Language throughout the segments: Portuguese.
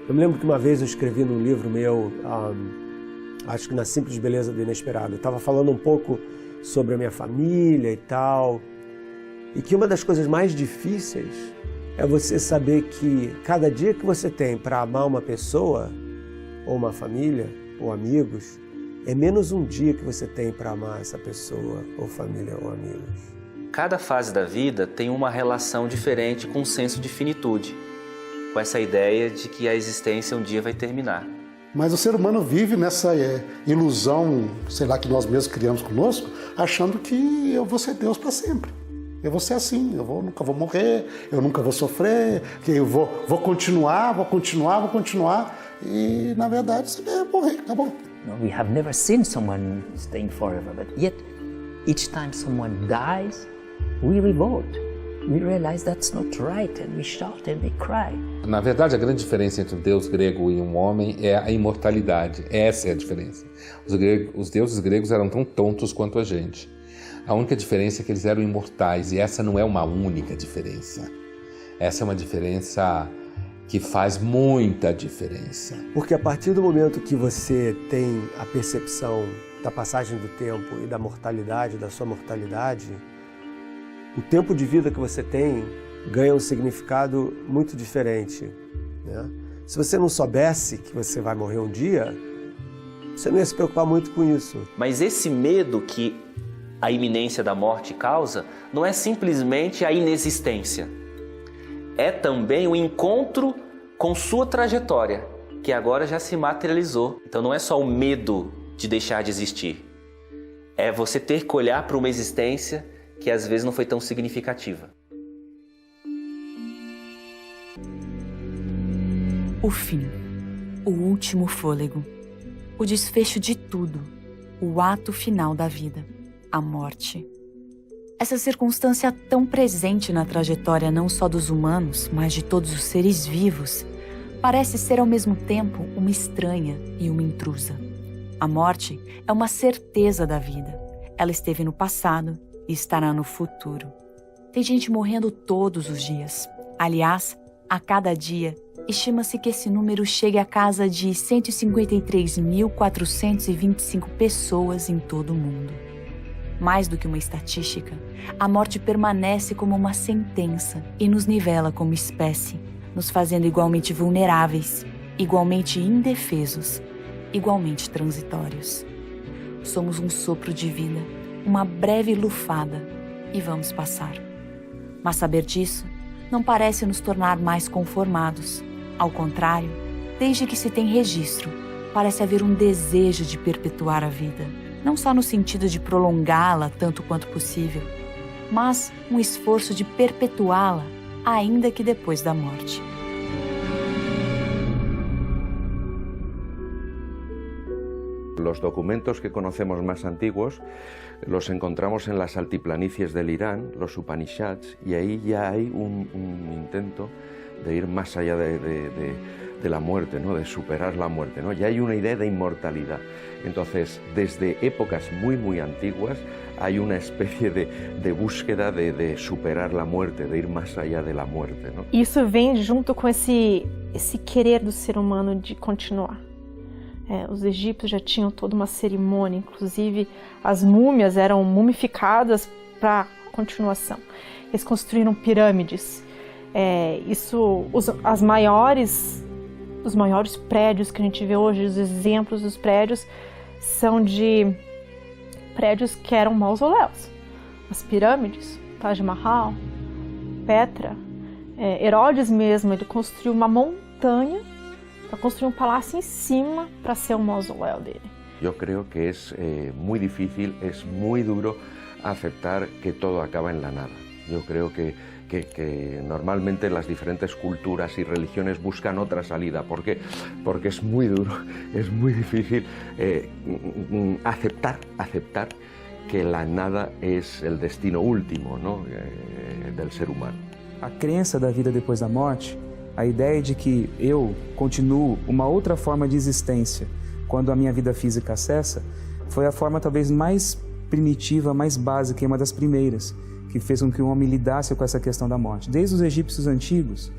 Eu me lembro que uma vez eu escrevi num livro meu, acho que Na Simples Beleza do Inesperado, eu estava falando um pouco sobre a minha família e tal, e que uma das coisas mais difíceis é você saber que cada dia que você tem para amar uma pessoa, ou uma família, ou amigos, é menos um dia que você tem para amar essa pessoa, ou família, ou amigos. Cada fase da vida tem uma relação diferente com um senso de finitude, com essa ideia de que a existência um dia vai terminar. Mas o ser humano vive nessa ilusão, sei lá, que nós mesmos criamos conosco, achando que eu vou ser Deus para sempre. Eu vou ser assim, nunca vou morrer, eu nunca vou sofrer, que eu vou continuar. E, na verdade, você vai morrer, tá bom. We have never seen someone staying forever, but yet, each time someone dies, we revolt. We realize that's not right, and we shout and we cry. Na verdade, a grande diferença entre um deus grego e um homem é a imortalidade. Essa é a diferença. Os deuses gregos eram tão tontos quanto a gente. A única diferença é que eles eram imortais, e essa não é uma única diferença. Essa é uma diferença que faz muita diferença. Porque a partir do momento que você tem a percepção da passagem do tempo e da mortalidade, da sua mortalidade, o tempo de vida que você tem ganha um significado muito diferente, né? Se você não soubesse que você vai morrer um dia, você não ia se preocupar muito com isso. Mas esse medo que a iminência da morte causa não é simplesmente a inexistência. É também o encontro com sua trajetória, que agora já se materializou. Então não é só o medo de deixar de existir. É você ter que olhar para uma existência que às vezes não foi tão significativa. O fim, o último fôlego, o desfecho de tudo, o ato final da vida, a morte. Essa circunstância tão presente na trajetória não só dos humanos, mas de todos os seres vivos, parece ser ao mesmo tempo uma estranha e uma intrusa. A morte é uma certeza da vida. Ela esteve no passado e estará no futuro. Tem gente morrendo todos os dias. Aliás, a cada dia, estima-se que esse número chegue à casa de 153.425 pessoas em todo o mundo. Mais do que uma estatística, a morte permanece como uma sentença e nos nivela como espécie, nos fazendo igualmente vulneráveis, igualmente indefesos, igualmente transitórios. Somos um sopro de vida, uma breve lufada, e vamos passar. Mas saber disso não parece nos tornar mais conformados. Ao contrário, desde que se tem registro, parece haver um desejo de perpetuar a vida, não só no sentido de prolongá-la tanto quanto possível, mas um esforço de perpetuá-la, ainda que depois da morte. Los documentos que conocemos más antiguos los encontramos en las altiplanicies del Irán, los Upanishads, y ahí ya hay un intento de ir más allá de la muerte, ¿no? De superar la muerte, ¿no? Ya hay una idea de inmortalidad. Entonces, desde épocas muy antiguas hay una especie de búsqueda de superar la muerte, de ir más allá de la muerte, ¿no? Isso vem junto com esse querer do ser humano de continuar. Os egípcios já tinham toda uma cerimônia, inclusive as múmias eram mumificadas para continuação. Eles construíram pirâmides. Os maiores prédios que a gente vê hoje, os exemplos dos prédios, são de prédios que eram mausoléus. As pirâmides, Taj Mahal, Petra, Herodes mesmo, ele construiu uma montanha para construir um palácio em cima para ser o mausoléu dele. Yo creo que es muy difícil, es muy duro aceptar que todo acaba en la nada. Yo creo que normalmente las diferentes culturas y religiones buscan otra salida. ¿Por qué? Porque es muy duro, es muy difícil aceptar que la nada es el destino último, ¿no? Del ser humano. A crença da vida depois da morte, a ideia de que eu continuo uma outra forma de existência quando a minha vida física cessa, foi a forma talvez mais primitiva, mais básica e uma das primeiras que fez com que o homem lidasse com essa questão da morte. Desde os egípcios antigos,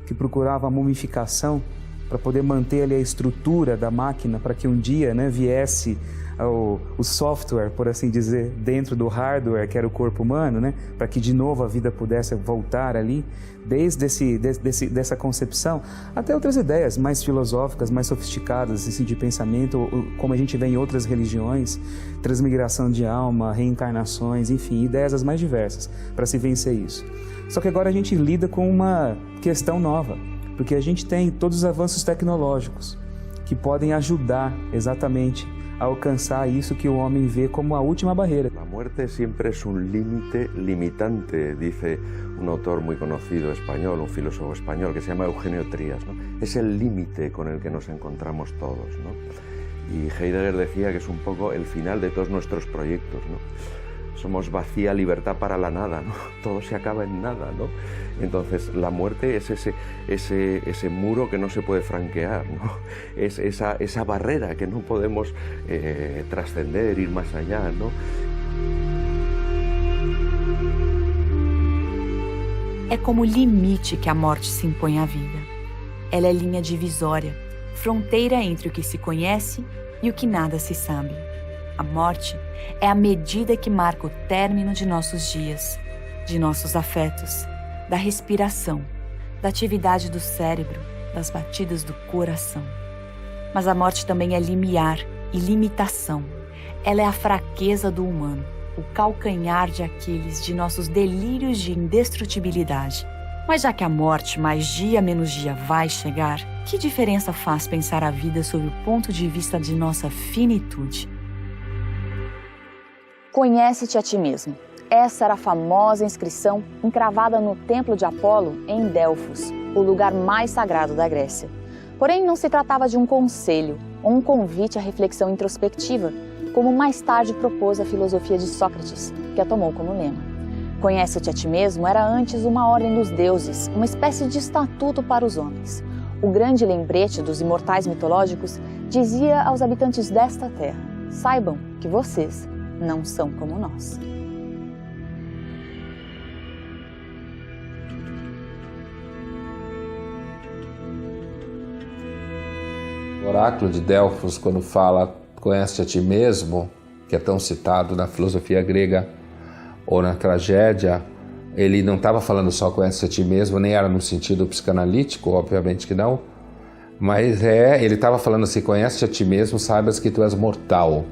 que procuravam a mumificação para poder manter ali a estrutura da máquina, para que um dia, né, viesse o software, por assim dizer, dentro do hardware, que era o corpo humano, né, para que de novo a vida pudesse voltar ali, desde dessa concepção, até outras ideias mais filosóficas, mais sofisticadas, assim, de pensamento, como a gente vê em outras religiões, transmigração de alma, reencarnações, enfim, ideias as mais diversas, para se vencer isso. Só que agora a gente lida com uma questão nova, porque a gente tem todos os avanços tecnológicos que podem ajudar exatamente a alcançar isso que o homem vê como a última barreira. La muerte siempre es un límite limitante, dice un autor muy conocido español, un filósofo español que se llama Eugenio Trías, ¿no? Es el límite con el que nos encontramos todos, ¿no? Y Heidegger decía que es un poco el final de todos nuestros proyectos, ¿no? Somos vacía libertad para la nada, ¿no? Todo se acaba en nada, ¿no? Entonces la muerte es ese muro que no se puede franquear, ¿no? Es esa barrera que no podemos trascender, ir más allá, ¿no? É como limite que a morte se impõe à vida. Ela é linha divisória, fronteira entre o que se conhece e o que nada se sabe. A morte é a medida que marca o término de nossos dias, de nossos afetos, da respiração, da atividade do cérebro, das batidas do coração. Mas a morte também é limiar e limitação. Ela é a fraqueza do humano, o calcanhar de Aquiles de nossos delírios de indestrutibilidade. Mas já que a morte, mais dia menos dia, vai chegar, que diferença faz pensar a vida sob o ponto de vista de nossa finitude? Conhece-te a ti mesmo. Essa era a famosa inscrição encravada no templo de Apolo em Delfos, o lugar mais sagrado da Grécia. Porém, não se tratava de um conselho ou um convite à reflexão introspectiva, como mais tarde propôs a filosofia de Sócrates, que a tomou como lema. Conhece-te a ti mesmo era antes uma ordem dos deuses, uma espécie de estatuto para os homens. O grande lembrete dos imortais mitológicos dizia aos habitantes desta terra: saibam que vocês não são como nós. O oráculo de Delfos, quando fala conhece a ti mesmo, que é tão citado na filosofia grega ou na tragédia, ele não estava falando só conhece a ti mesmo, nem era no sentido psicanalítico, obviamente que não, mas ele estava falando assim, conhece a ti mesmo, saibas que tu és mortal.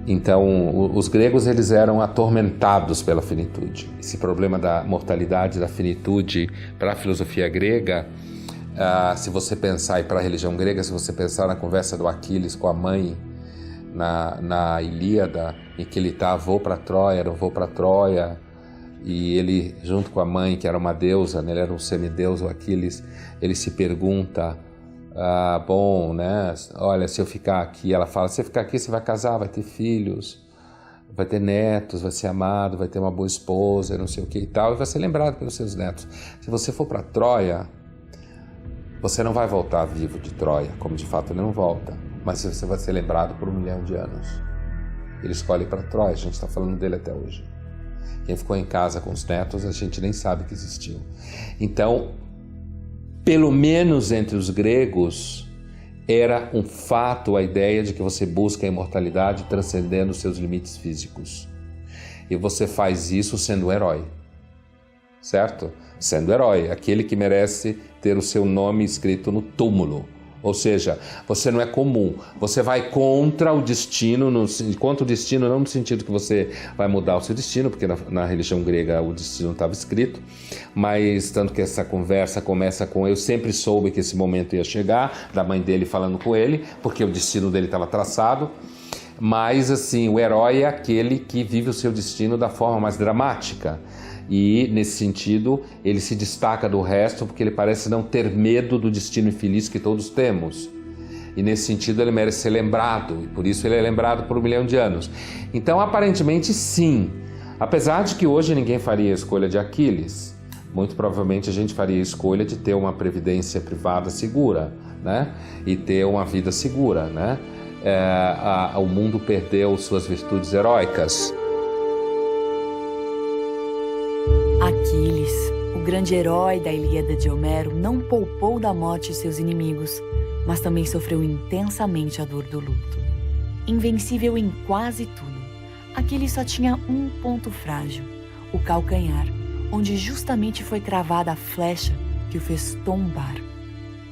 Então, os gregos eles eram atormentados pela finitude. Esse problema da mortalidade, da finitude, para a filosofia grega, se você pensar, e para a religião grega, se você pensar na conversa do Aquiles com a mãe, na Ilíada, em que ele está, vou para Troia, não vou para Troia, e ele, junto com a mãe, que era uma deusa, né, ele era um semideus, o Aquiles, ele se pergunta, bom, né, olha, se eu ficar aqui, ela fala, se eu ficar aqui, você vai casar, vai ter filhos, vai ter netos, vai ser amado, vai ter uma boa esposa, não sei o que e tal, e vai ser lembrado pelos seus netos. Se você for para Troia, você não vai voltar vivo de Troia, como de fato ele não volta, mas você vai ser lembrado por 1 milhão de anos. Ele escolhe para Troia, a gente está falando dele até hoje. Quem ficou em casa com os netos, a gente nem sabe que existiu. Então, pelo menos entre os gregos, era um fato a ideia de que você busca a imortalidade transcendendo os seus limites físicos. E você faz isso sendo um herói, certo? Sendo herói, aquele que merece ter o seu nome escrito no túmulo. Ou seja, você não é comum, você vai contra o destino, contra o destino não no sentido que você vai mudar o seu destino, porque na religião grega o destino não estava escrito, mas tanto que essa conversa começa com eu sempre soube que esse momento ia chegar, da mãe dele falando com ele, porque o destino dele estava traçado, mas assim, o herói é aquele que vive o seu destino da forma mais dramática. E, nesse sentido, ele se destaca do resto porque ele parece não ter medo do destino infeliz que todos temos. E, nesse sentido, ele merece ser lembrado, e por isso ele é lembrado por 1 milhão de anos. Então, aparentemente, sim. Apesar de que hoje ninguém faria a escolha de Aquiles, muito provavelmente a gente faria a escolha de ter uma previdência privada segura, né? E ter uma vida segura, né? O mundo perdeu suas virtudes heróicas. Aquiles, o grande herói da Ilíada de Homero não poupou da morte seus inimigos, mas também sofreu intensamente a dor do luto. Invencível em quase tudo, Aquiles só tinha um ponto frágil, o calcanhar, onde justamente foi cravada a flecha que o fez tombar.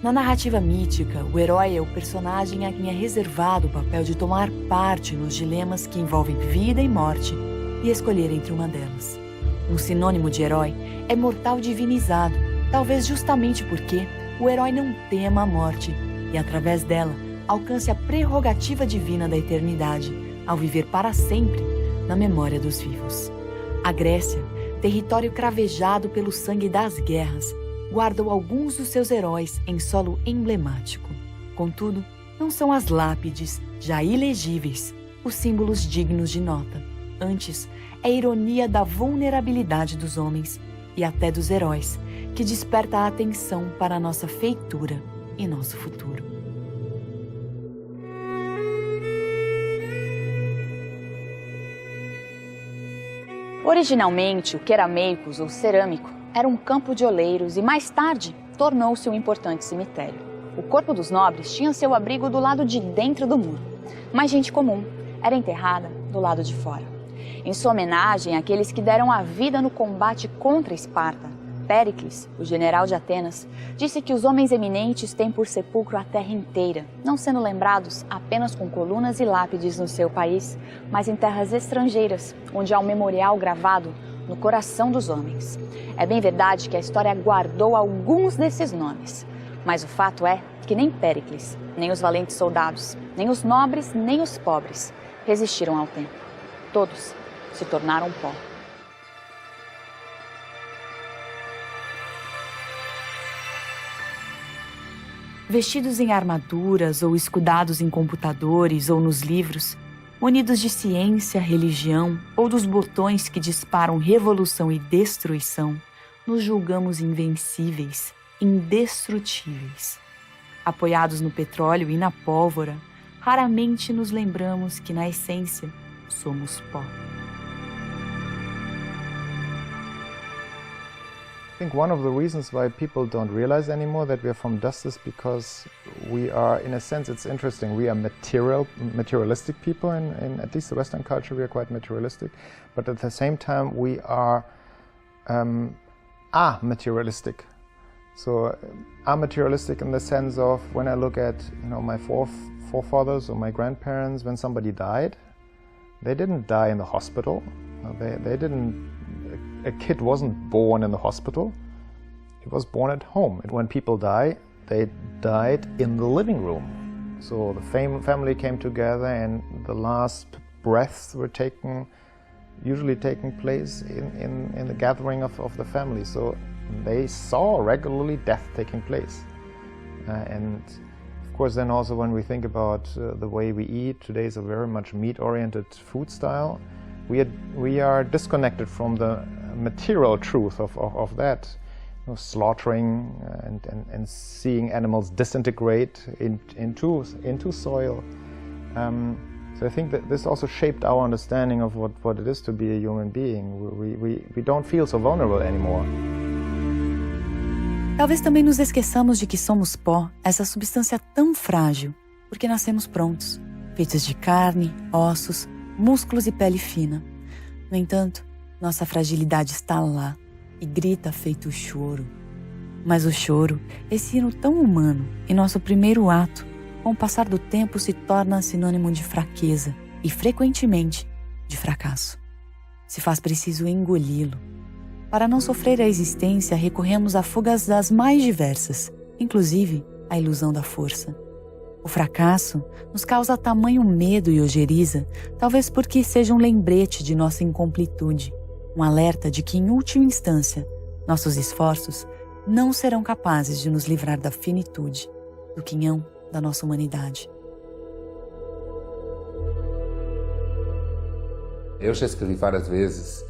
Na narrativa mítica, o herói é o personagem a quem é reservado o papel de tomar parte nos dilemas que envolvem vida e morte e escolher entre uma delas. Um sinônimo de herói é mortal divinizado, talvez justamente porque o herói não tema a morte e, através dela, alcance a prerrogativa divina da eternidade, ao viver para sempre na memória dos vivos. A Grécia, território cravejado pelo sangue das guerras, guardou alguns dos seus heróis em solo emblemático. Contudo, não são as lápides, já ilegíveis, os símbolos dignos de nota. Antes, é a ironia da vulnerabilidade dos homens e até dos heróis, que desperta a atenção para a nossa feitura e nosso futuro. Originalmente, o Querameicos, ou cerâmico, era um campo de oleiros e, mais tarde, tornou-se um importante cemitério. O corpo dos nobres tinha seu abrigo do lado de dentro do muro, mas gente comum era enterrada do lado de fora. Em sua homenagem àqueles que deram a vida no combate contra Esparta, Péricles, o general de Atenas, disse que os homens eminentes têm por sepulcro a terra inteira, não sendo lembrados apenas com colunas e lápides no seu país, mas em terras estrangeiras, onde há um memorial gravado no coração dos homens. É bem verdade que a história guardou alguns desses nomes, mas o fato é que nem Péricles, nem os valentes soldados, nem os nobres, nem os pobres resistiram ao tempo. Todos se tornaram pó. Vestidos em armaduras ou escudados em computadores ou nos livros, munidos de ciência, religião ou dos botões que disparam revolução e destruição, nos julgamos invencíveis, indestrutíveis. Apoiados no petróleo e na pólvora, raramente nos lembramos que, na essência, somos pó. I think one of the reasons why people don't realize anymore that we are from dust is because we are, in a sense, it's interesting, we are materialistic people in at least the Western culture, we are quite materialistic, but at the same time we are materialistic. So materialistic in the sense of when I look at my forefathers or my grandparents, when somebody died, they didn't die in the hospital, they didn't. A kid wasn't born in the hospital, he was born at home. And when people die, they died in the living room. So the family came together and the last breaths were usually taking place in the gathering of the family. So they saw regularly death taking place. And of course then also when we think about the way we eat, today is a very much meat-oriented food style. We are disconnected from the material truth of that, slaughtering and seeing animals disintegrate into soil. So I think that this also shaped our understanding of what it is to be a human being. We don't feel so vulnerable anymore. Talvez também nos esqueçamos de que somos pó, essa substância tão frágil, porque nascemos prontos, feitos de carne, ossos, músculos e pele fina. No entanto, nossa fragilidade está lá e grita feito choro. Mas o choro, esse hino tão humano e nosso primeiro ato, com o passar do tempo se torna sinônimo de fraqueza e, frequentemente, de fracasso. Se faz preciso engoli-lo. Para não sofrer a existência, recorremos a fugas das mais diversas, inclusive a ilusão da força. O fracasso nos causa tamanho medo e ojeriza, talvez porque seja um lembrete de nossa incompletude, um alerta de que, em última instância, nossos esforços não serão capazes de nos livrar da finitude, do quinhão da nossa humanidade. Eu já escrevi várias vezes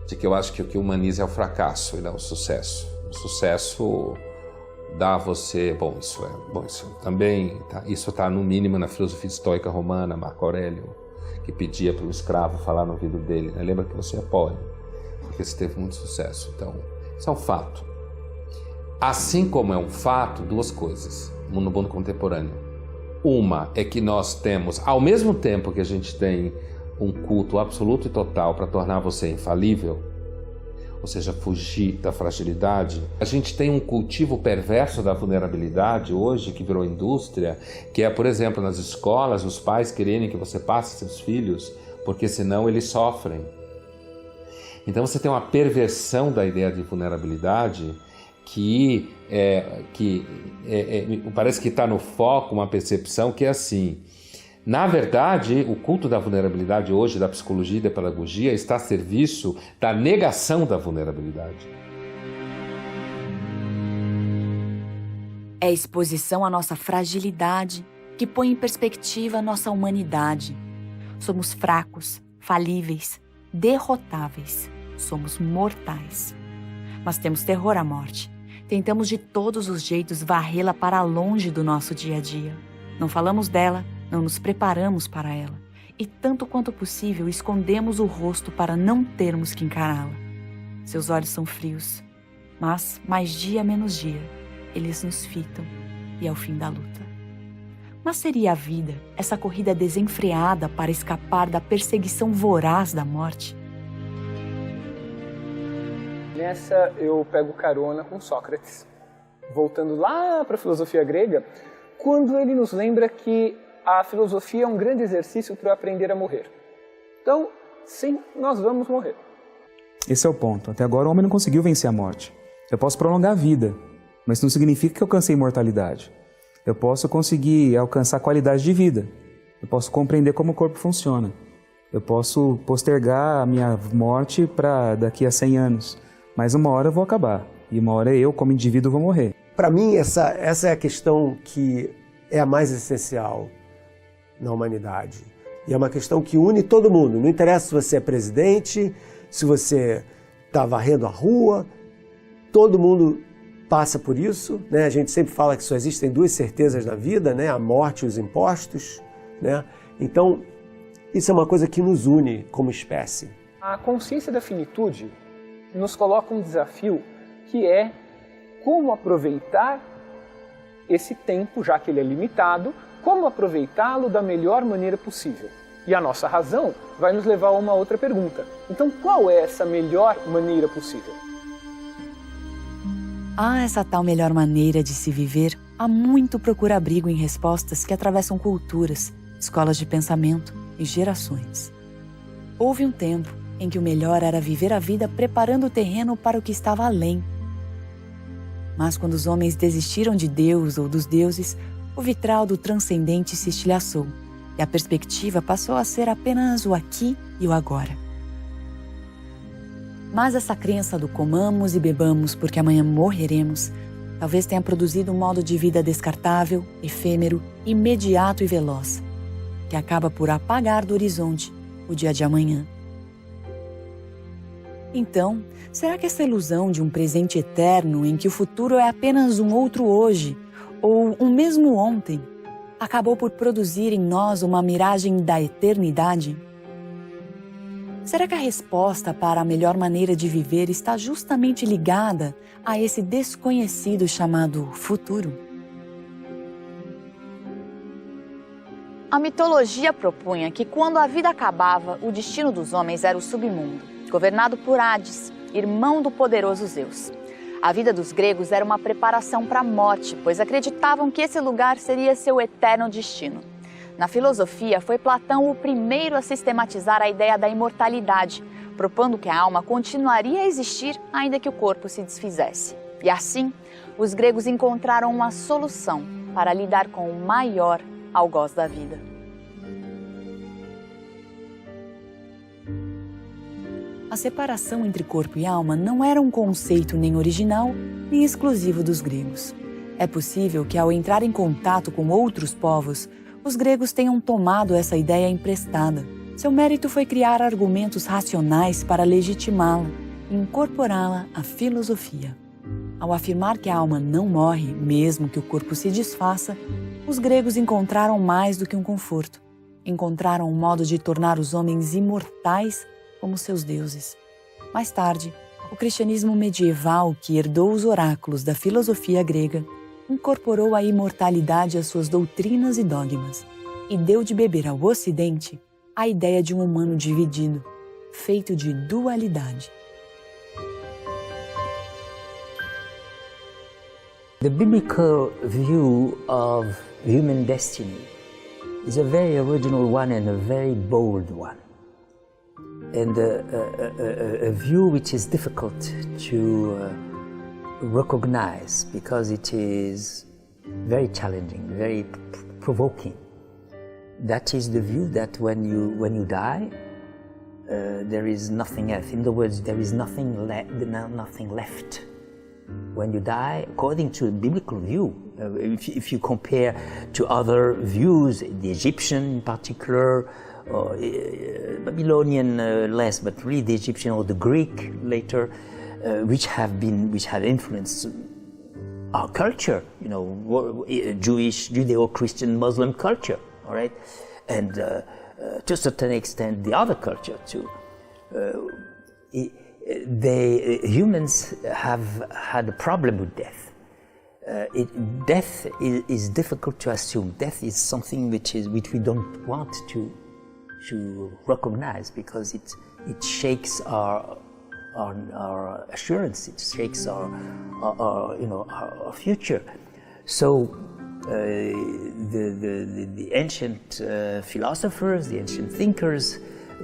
de que eu acho que o que humaniza é o fracasso e não o sucesso. O sucesso dá a você, isso também, isso está no mínimo na filosofia estoica romana, Marco Aurélio, que pedia para o escravo falar no ouvido dele, lembra que você é pobre, porque você teve muito sucesso. Então, Isso é um fato. Assim como é um fato, duas coisas no mundo contemporâneo. Uma é que nós temos, ao mesmo tempo que a gente tem um culto absoluto e total para tornar você infalível, ou seja, fugir da fragilidade, a gente tem um cultivo perverso da vulnerabilidade hoje, que virou indústria, que é, por exemplo, nas escolas, os pais quererem que você passe seus filhos, porque senão eles sofrem. Então você tem uma perversão da ideia de vulnerabilidade que parece que está no foco uma percepção que é assim. Na verdade, o culto da vulnerabilidade hoje, da psicologia e da pedagogia, está a serviço da negação da vulnerabilidade. É a exposição à nossa fragilidade que põe em perspectiva a nossa humanidade. Somos fracos, falíveis, derrotáveis. Somos mortais. Mas temos terror à morte. Tentamos de todos os jeitos varrê-la para longe do nosso dia a dia. Não falamos dela, não nos preparamos para ela. E tanto quanto possível, escondemos o rosto para não termos que encará-la. Seus olhos são frios, mas, mais dia menos dia, eles nos fitam e é o fim da luta. Mas seria a vida, essa corrida desenfreada para escapar da perseguição voraz da morte? Nessa eu pego carona com Sócrates, voltando lá para a filosofia grega, quando ele nos lembra que a filosofia é um grande exercício para aprender a morrer. Então, sim, nós vamos morrer. Esse é o ponto. Até agora o homem não conseguiu vencer a morte. Eu posso prolongar a vida, mas isso não significa que eu alcancei imortalidade. Eu posso conseguir alcançar qualidade de vida. Eu posso compreender como o corpo funciona. Eu posso postergar a minha morte para daqui a 100 anos. Mas uma hora eu vou acabar. E uma hora eu, como indivíduo, vou morrer. Para mim, essa é a questão que é a mais essencial na humanidade. E é uma questão que une todo mundo. Não interessa se você é presidente, se você está varrendo a rua, todo mundo passa por isso, né? A gente sempre fala que só existem duas certezas na vida, né? A morte e os impostos, né? Então, isso é uma coisa que nos une como espécie. A consciência da finitude nos coloca um desafio que é como aproveitar esse tempo, já que ele é limitado, como aproveitá-lo da melhor maneira possível. E a nossa razão vai nos levar a uma outra pergunta. Então, qual é essa melhor maneira possível? Essa tal melhor maneira de se viver há muito procura-abrigo em respostas que atravessam culturas, escolas de pensamento e gerações. Houve um tempo em que o melhor era viver a vida preparando o terreno para o que estava além. Mas quando os homens desistiram de Deus ou dos deuses, o vitral do transcendente se estilhaçou e a perspectiva passou a ser apenas o aqui e o agora. Mas essa crença do comamos e bebamos porque amanhã morreremos talvez tenha produzido um modo de vida descartável, efêmero, imediato e veloz, que acaba por apagar do horizonte o dia de amanhã. Então, será que essa ilusão de um presente eterno em que o futuro é apenas um outro hoje, ou um mesmo ontem, acabou por produzir em nós uma miragem da eternidade? Será que a resposta para a melhor maneira de viver está justamente ligada a esse desconhecido chamado futuro? A mitologia propunha que quando a vida acabava, o destino dos homens era o submundo, governado por Hades, irmão do poderoso Zeus. A vida dos gregos era uma preparação para a morte, pois acreditavam que esse lugar seria seu eterno destino. Na filosofia, foi Platão o primeiro a sistematizar a ideia da imortalidade, propondo que a alma continuaria a existir ainda que o corpo se desfizesse. E assim, os gregos encontraram uma solução para lidar com o maior algoz da vida. A separação entre corpo e alma não era um conceito nem original, nem exclusivo dos gregos. É possível que, ao entrar em contato com outros povos, os gregos tenham tomado essa ideia emprestada. Seu mérito foi criar argumentos racionais para legitimá-la e incorporá-la à filosofia. Ao afirmar que a alma não morre, mesmo que o corpo se desfaça, os gregos encontraram mais do que um conforto. Encontraram um modo de tornar os homens imortais como seus deuses. Mais tarde, O cristianismo medieval, que herdou os oráculos da filosofia grega, incorporou a imortalidade às suas doutrinas e dogmas e deu de beber ao Ocidente a ideia de um humano dividido, feito de dualidade. The biblical view of human destiny is a very original one and a very bold one. And a view which is difficult to recognize because it is very challenging, very provoking. That is the view that when you die, there is nothing else. In other words, there is nothing left. When you die, according to the biblical view, if you compare to other views, the Egyptian in particular, or Babylonian less, but really the Egyptian or the Greek later, which have influenced our culture, you know, Jewish, Judeo-Christian, Muslim culture, all right, and to a certain extent the other culture too. Humans have had a problem with death. Death is difficult to assume. Death is something which we don't want to recognize because it shakes our assurance. It shakes our future. So the ancient philosophers, the ancient thinkers,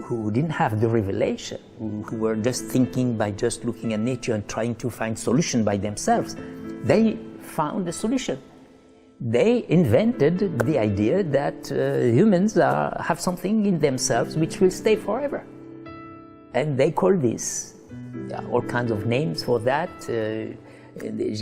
who didn't have the revelation, who were just thinking by just looking at nature and trying to find solution by themselves, they found a solution. They invented the idea that humans have something in themselves which will stay forever. And they call this, all kinds of names for that. The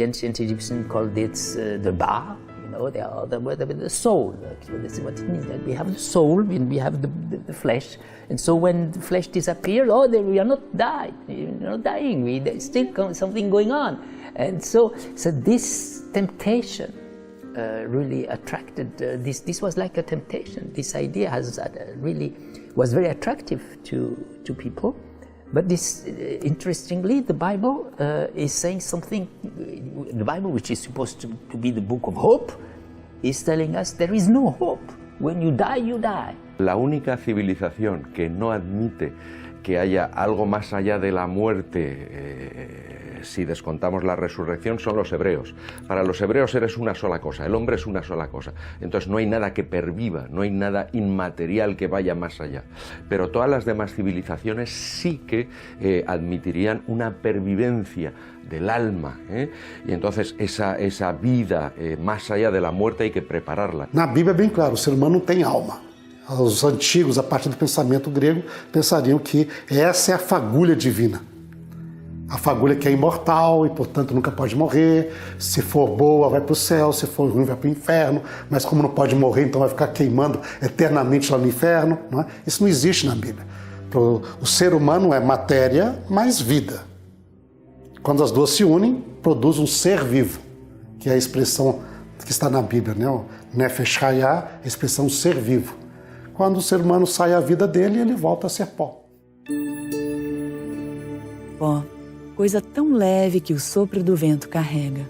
ancient Egyptians called it the Ba. The soul. So this is what it means, that we have the soul and we have the flesh. And so when the flesh disappears, we are not dying. We're not dying. There's still something going on. And so this temptation really attracted. This was like a temptation. This idea really was very attractive to people. But this, interestingly, the Bible is saying something. The Bible, which is supposed to be the book of hope, is telling us there is no hope. When you die, you die. La única civilización que no admite que haya algo más allá de la muerte, si descontamos la resurrección, son los hebreos. Para los hebreos eres una sola cosa, el hombre es una sola cosa. Entonces no hay nada que perviva, no hay nada inmaterial que vaya más allá. Pero todas las demás civilizaciones sí que admitirían una pervivencia del alma, y entonces esa vida más allá de la muerte hay que prepararla. Na Bíblia é bem claro, o ser humano não tem alma. Os antigos, a partir do pensamento grego, pensariam que essa é a fagulha divina. A fagulha que é imortal e, portanto, nunca pode morrer. Se for boa, vai para o céu. Se for ruim, vai para o inferno. Mas como não pode morrer, então vai ficar queimando eternamente lá no inferno. Não é? Isso não existe na Bíblia. O ser humano é matéria mais vida. Quando as duas se unem, produz um ser vivo, que é a expressão que está na Bíblia, né? O Nefesh Hayah, a expressão ser vivo. Quando o ser humano sai a vida dele, ele volta a ser pó. Pó, coisa tão leve que o sopro do vento carrega.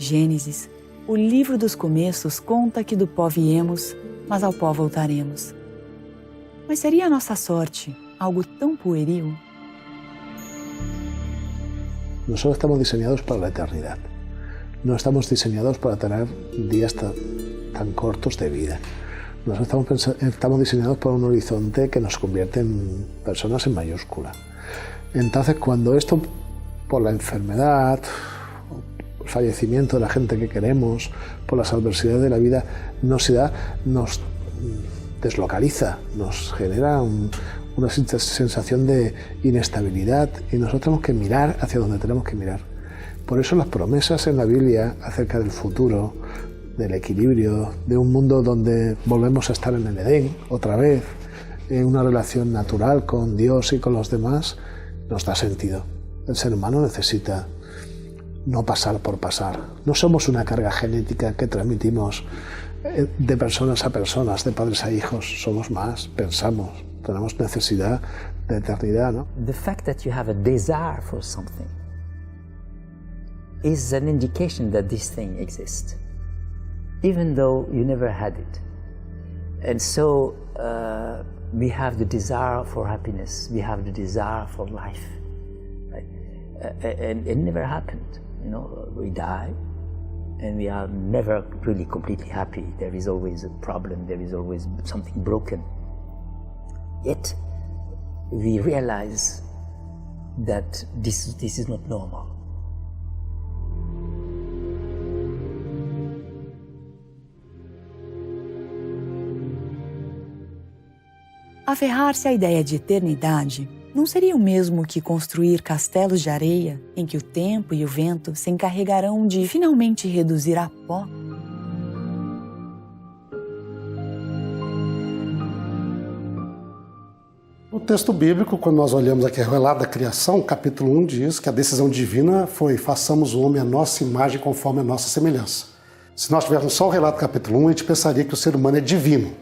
Gênesis, o livro dos começos, conta que do pó viemos, mas ao pó voltaremos. Mas seria a nossa sorte algo tão pueril? Nosotros estamos diseñados para la eternidad. No estamos diseñados para tener días tan cortos de vida. Nosotros estamos diseñados para un horizonte que nos convierte en personas en mayúscula. Entonces, cuando esto, por la enfermedad, el fallecimiento de la gente que queremos, por las adversidades de la vida, nos deslocaliza, nos genera una sensación de inestabilidad y nosotros tenemos que mirar hacia donde tenemos que mirar. Por eso las promesas en la Biblia acerca del futuro, del equilibrio, de un mundo donde volvemos a estar en el Edén otra vez, en una relación natural con Dios y con los demás, nos da sentido. El ser humano necesita no pasar por pasar. No somos una carga genética que transmitimos de personas a personas, de padres a hijos. Somos más, pensamos, tenemos necesidad de eternidad, ¿no? The fact that you have a desire for something is an indication that this thing exists, even though you never had it. And so we have the desire for happiness, we have the desire for life, right? And it never happened. You know, we die and we are never really completely happy. There is always a problem, there is always something broken. Yet we realize that this is not normal. Aferrar-se à ideia de eternidade não seria o mesmo que construir castelos de areia em que o tempo e o vento se encarregarão de finalmente reduzir a pó? No texto bíblico, quando nós olhamos aqui o relato da criação, capítulo 1 diz que a decisão divina foi: façamos o homem à nossa imagem conforme a nossa semelhança. Se nós tivéssemos só o relato do capítulo 1, a gente pensaria que o ser humano é divino.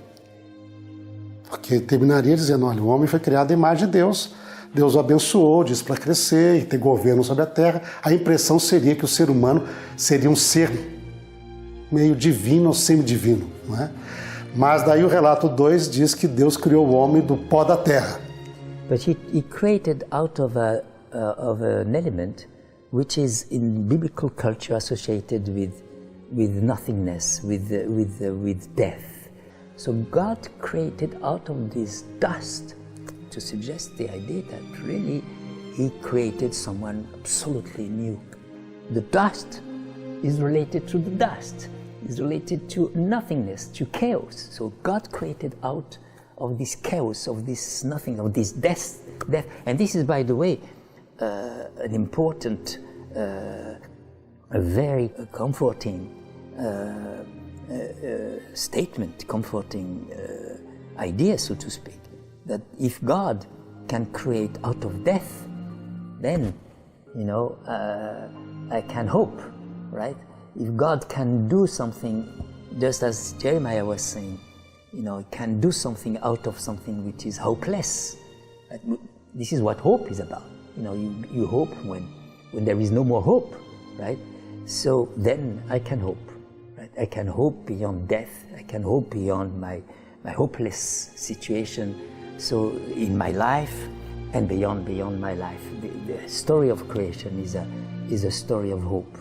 Porque terminaria dizendo, olha, o homem foi criado à imagem de Deus, Deus o abençoou, disse para crescer e ter governo sobre a terra. A impressão seria que o ser humano seria um ser meio divino ou semidivino, não é? Mas daí o relato 2 diz que Deus criou o homem do pó da terra. But he created out of an element which is in biblical culture associated with nothingness, with death. So God created out of this dust to suggest the idea that really He created someone absolutely new. The dust is related to the dust, is related to nothingness, to chaos. So God created out of this chaos, of this nothing, of this death. And this is, by the way, an important, a very comforting statement, comforting idea, so to speak, that if God can create out of death, then, you know, I can hope, right? If God can do something, just as Jeremiah was saying, you know, can do something out of something which is hopeless. This is what hope is about. You know, you hope when there is no more hope, right? So then I can hope. I can hope beyond death. I can hope beyond my hopeless situation. So in my life and beyond my life, the story of creation is a story of hope.